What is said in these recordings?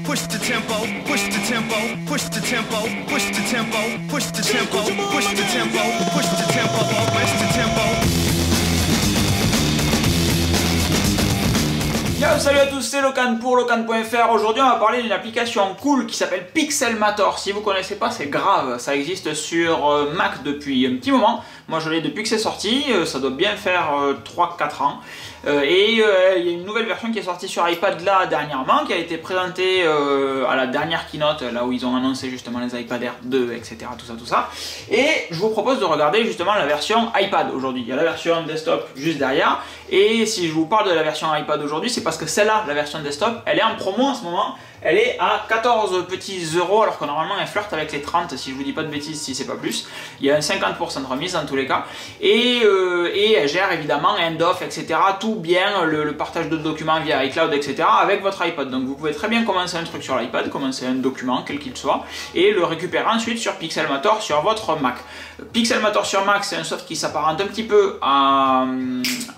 push the tempo, push the tempo, push the tempo, push the tempo, push the tempo, push the tempo, push the tempo, push the tempo. Yo, salut à tous, c'est Locan pour Locan.fr. Aujourd'hui on va parler d'une application cool qui s'appelle Pixelmator. Si vous ne connaissez pas, c'est grave, ça existe sur Mac depuis un petit moment. Moi je l'ai depuis que c'est sorti, ça doit bien faire 3-4 ans. Il y a une nouvelle version qui est sortie sur iPad là dernièrement, qui a été présentée à la dernière keynote, là où ils ont annoncé justement les iPad Air 2, etc. Tout ça. Et je vous propose de regarder justement la version iPad aujourd'hui. Il y a la version desktop juste derrière. Et si je vous parle de la version iPad aujourd'hui, c'est parce que celle-là, la version desktop, elle est en promo en ce moment. Elle est à 14 petits euros, alors que normalement elle flirte avec les 30, si je vous dis pas de bêtises, si c'est pas plus. Il y a un 50% de remise dans tous les cas. Et elle gère évidemment end-off, etc. Tout bien, le partage de documents via iCloud, etc. avec votre iPad. Donc vous pouvez très bien commencer un truc sur l'iPad, commencer un document, quel qu'il soit, et le récupérer ensuite sur Pixelmator sur votre Mac. Pixelmator sur Mac, c'est un soft qui s'apparente un petit peu à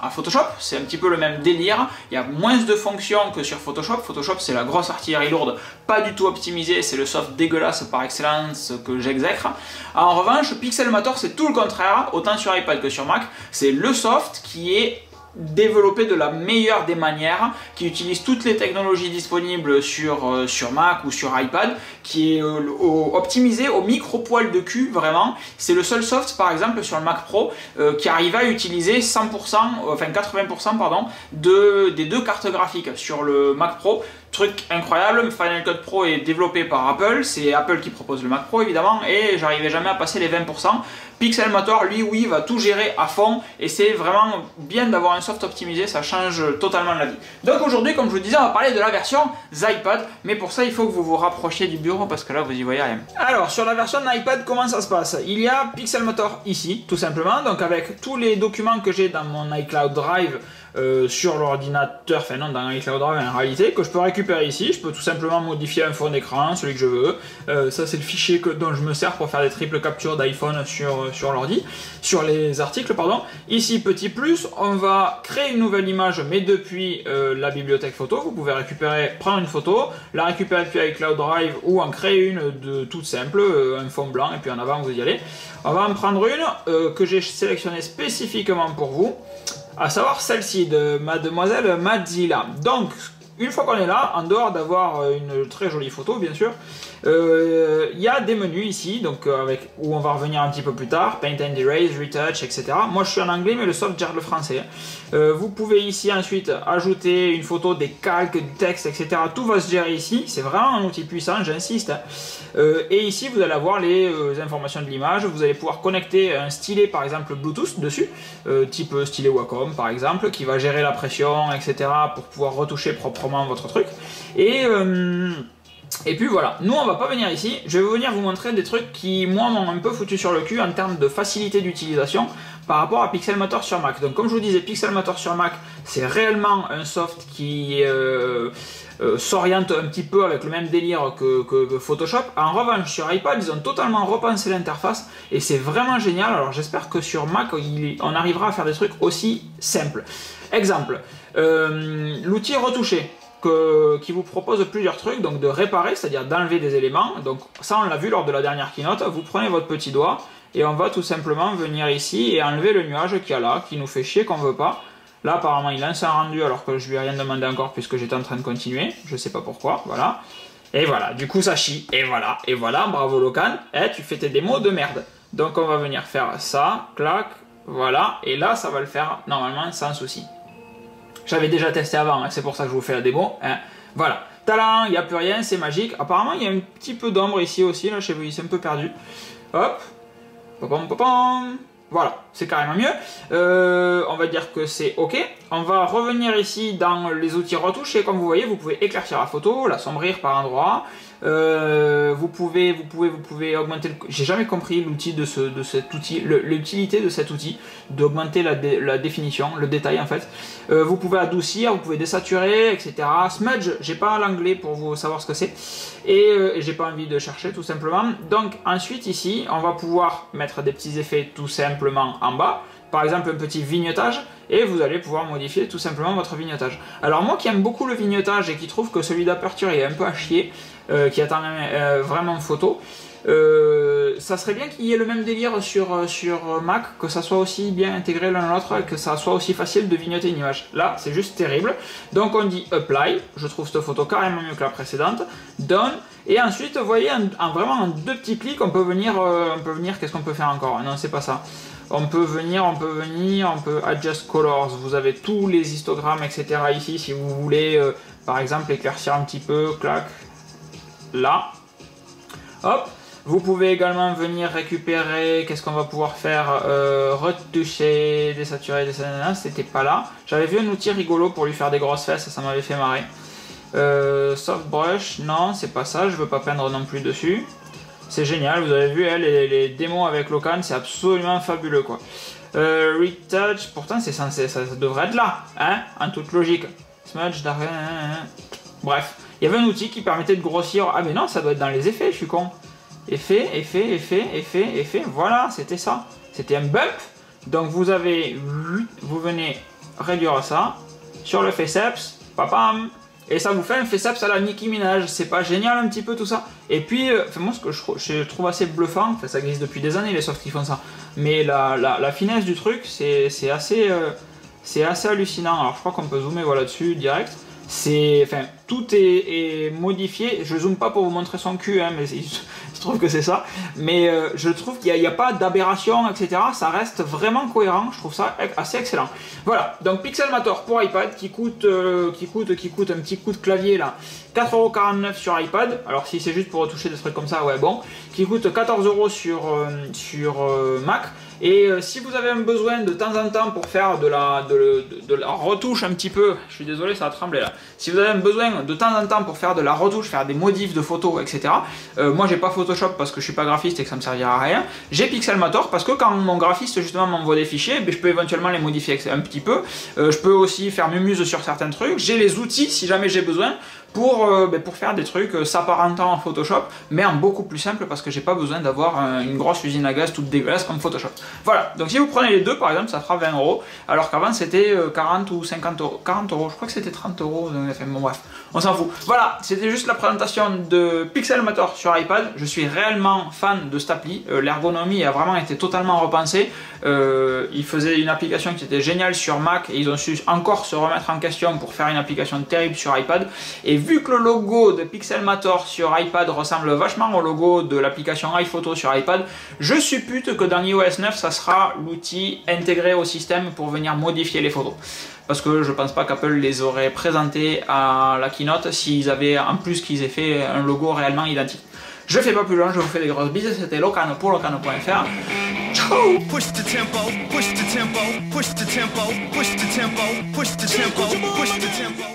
Photoshop. C'est un petit peu le même délire. Il y a moins de fonctions que sur Photoshop. Photoshop, c'est la grosse artillerie lourde, pas du tout optimisé, c'est le soft dégueulasse par excellence que j'exècre. En revanche, Pixelmator, c'est tout le contraire, autant sur iPad que sur Mac. C'est le soft qui est développé de la meilleure des manières, qui utilise toutes les technologies disponibles sur Mac ou sur iPad, qui est optimisé au micro-poil de cul, vraiment. C'est le seul soft, par exemple, sur le Mac Pro, qui arrive à utiliser 100%, enfin 80% pardon, des deux cartes graphiques sur le Mac Pro. Truc incroyable, Final Cut Pro est développé par Apple, c'est Apple qui propose le Mac Pro évidemment, et j'arrivais jamais à passer les 20%. Pixelmator, lui, oui, va tout gérer à fond, et c'est vraiment bien d'avoir un soft optimisé, ça change totalement la vie. Donc aujourd'hui, comme je vous disais, on va parler de la version iPad, mais pour ça, il faut que vous vous rapprochiez du bureau, parce que là, vous y voyez rien. Alors, sur la version iPad, comment ça se passe? Il y a Pixelmator ici, tout simplement, donc avec tous les documents que j'ai dans mon iCloud Drive, sur l'ordinateur, enfin non, dans iCloud Drive en réalité, que je peux récupérer ici. Je peux tout simplement modifier un fond d'écran, celui que je veux. Ça c'est le fichier dont je me sers pour faire des triples captures d'iPhone sur l'ordi, sur les articles, pardon. Ici, petit plus, on va créer une nouvelle image, mais depuis la bibliothèque photo. Vous pouvez prendre une photo, la récupérer depuis iCloud Drive ou en créer une de toute simple, un fond blanc, et puis en avant vous y allez. On va en prendre une que j'ai sélectionnée spécifiquement pour vous, à savoir celle-ci de mademoiselle Madzilla. Donc, une fois qu'on est là, en dehors d'avoir une très jolie photo, bien sûr, il y a des menus ici, donc où on va revenir un petit peu plus tard, Paint and Erase, Retouch, etc. Moi, je suis en anglais, mais le soft gère le français. Vous pouvez ici ensuite ajouter une photo, des calques, du texte, etc. Tout va se gérer ici. C'est vraiment un outil puissant, j'insiste. Et ici, vous allez avoir les informations de l'image. Vous allez pouvoir connecter un stylet, par exemple, Bluetooth dessus, type stylet Wacom, par exemple, qui va gérer la pression, etc. pour pouvoir retoucher proprement votre truc. Et puis voilà, nous on va pas venir ici, je vais venir vous montrer des trucs qui moi m'ont un peu foutu sur le cul en termes de facilité d'utilisation par rapport à Pixelmator sur Mac. Donc comme je vous disais, Pixelmator sur Mac, c'est réellement un soft qui s'oriente un petit peu avec le même délire que Photoshop. En revanche, sur iPad, ils ont totalement repensé l'interface et c'est vraiment génial. Alors j'espère que sur Mac, on arrivera à faire des trucs aussi simples. Exemple, l'outil retoucher, qui vous propose plusieurs trucs, donc de réparer, c'est-à-dire d'enlever des éléments. Donc ça, on l'a vu lors de la dernière keynote. Vous prenez votre petit doigt et on va tout simplement venir ici et enlever le nuage qu'il y a là, qui nous fait chier, qu'on veut pas. Là, apparemment, il lance un rendu alors que je lui ai rien demandé encore puisque j'étais en train de continuer. Je sais pas pourquoi, voilà. Et voilà, du coup, ça chie. Et voilà, bravo Locan. Tu fais tes démos de merde. Donc on va venir faire ça, clac, voilà. Et là, ça va le faire normalement sans souci. J'avais déjà testé avant, hein, c'est pour ça que je vous fais la démo. Hein. Voilà, tadam, il n'y a plus rien, c'est magique. Apparemment, il y a un petit peu d'ombre ici aussi, là, chez vous, il s'est un peu perdu. Hop, popom, popom. Voilà, c'est carrément mieux. On va dire que c'est OK. On va revenir ici dans les outils retouches et comme vous voyez, vous pouvez éclaircir la photo, l'assombrir par endroits. Vous pouvez augmenter le... J'ai jamais compris l'outil de cet outil, l'utilité de cet outil, d'augmenter la définition, le détail en fait. Vous pouvez adoucir, vous pouvez désaturer, etc. Smudge, j'ai pas l'anglais pour vous savoir ce que c'est. Et j'ai pas envie de chercher tout simplement. Donc ensuite ici, on va pouvoir mettre des petits effets tout simplement en bas. par exemple un petit vignettage, et vous allez pouvoir modifier tout simplement votre vignettage. Alors moi qui aime beaucoup le vignettage et qui trouve que celui d'aperture est un peu à chier, qui attend vraiment photo, ça serait bien qu'il y ait le même délire sur Mac, que ça soit aussi bien intégré l'un à l'autre, et que ça soit aussi facile de vignoter une image. Là, c'est juste terrible. Donc on dit Apply, je trouve cette photo carrément mieux que la précédente, Done, et ensuite, vous voyez, vraiment en 2 petits clics, on peut venir, qu'est-ce qu'on peut faire encore? Non, c'est pas ça. On peut venir, on peut Adjust Colors, vous avez tous les histogrammes, etc. ici, si vous voulez, par exemple, éclaircir un petit peu, clac, là, hop. Vous pouvez également venir récupérer, qu'est-ce qu'on va pouvoir faire, retoucher, désaturer, c'était pas là. J'avais vu un outil rigolo pour lui faire des grosses fesses, ça m'avait fait marrer. Soft brush, non, c'est pas ça, je veux pas peindre non plus dessus. C'est génial, vous avez vu les démos avec Locan, c'est absolument fabuleux quoi. Retouch, pourtant c'est censé, ça devrait être là, hein, en toute logique. Smudge, bref, il y avait un outil qui permettait de grossir. Ah mais non, ça doit être dans les effets, je suis con. Effet, voilà, c'était ça. C'était un bump, donc vous venez réduire ça sur le faceapps, papam. Et ça vous fait un faceapps à la Nicki Minaj, c'est pas génial un petit peu tout ça? Et puis, moi ce que je trouve assez bluffant, ça existe depuis des années les softs qui font ça, mais la finesse du truc, c'est assez hallucinant. Alors je crois qu'on peut zoomer voilà dessus direct. Tout est modifié. Je zoome pas pour vous montrer son cul, hein, mais je trouve que c'est ça. Mais je trouve qu'il n'y a pas d'aberration, etc. Ça reste vraiment cohérent. Je trouve ça assez excellent. Voilà. Donc Pixelmator pour iPad qui coûte un petit coup de clavier là, 4,49 € sur iPad. Alors si c'est juste pour retoucher des trucs comme ça, ouais bon. Qui coûte 14 € sur Mac. Et si vous avez un besoin de temps en temps pour faire de la retouche un petit peu, je suis désolé ça a tremblé là, si vous avez un besoin de temps en temps pour faire de la retouche, faire des modifs de photos, etc. Moi j'ai pas Photoshop parce que je suis pas graphiste et que ça me servira à rien. J'ai Pixelmator parce que quand mon graphiste justement m'envoie des fichiers, je peux éventuellement les modifier un petit peu. Je peux aussi faire mumuse sur certains trucs. J'ai les outils si jamais j'ai besoin pour faire des trucs s'apparentant en Photoshop, mais en beaucoup plus simple parce que j'ai pas besoin d'avoir une grosse usine à gaz toute dégueulasse comme Photoshop. Voilà, donc si vous prenez les deux par exemple, ça fera 20 €, alors qu'avant c'était 40 ou 50 €, 40 €, je crois que c'était 30 €, enfin bon bref, on s'en fout. Voilà, c'était juste la présentation de Pixelmator sur iPad. Je suis réellement fan de cette appli, l'ergonomie a vraiment été totalement repensée. Ils faisaient une application qui était géniale sur Mac et ils ont su encore se remettre en question pour faire une application terrible sur iPad. Et vu que le logo de Pixelmator sur iPad ressemble vachement au logo de l'application iPhoto sur iPad, je suppute que dans iOS 9 ça sera l'outil intégré au système pour venir modifier les photos. Parce que je pense pas qu'Apple les aurait présentés à la keynote s'ils avaient en plus qu'ils aient fait un logo réellement identique. Je fais pas plus loin, je vous fais des grosses bises, c'était Locan pour locano.fr. Ciao. Push the tempo, push the tempo, push the tempo, push the tempo, push the tempo, push the tempo.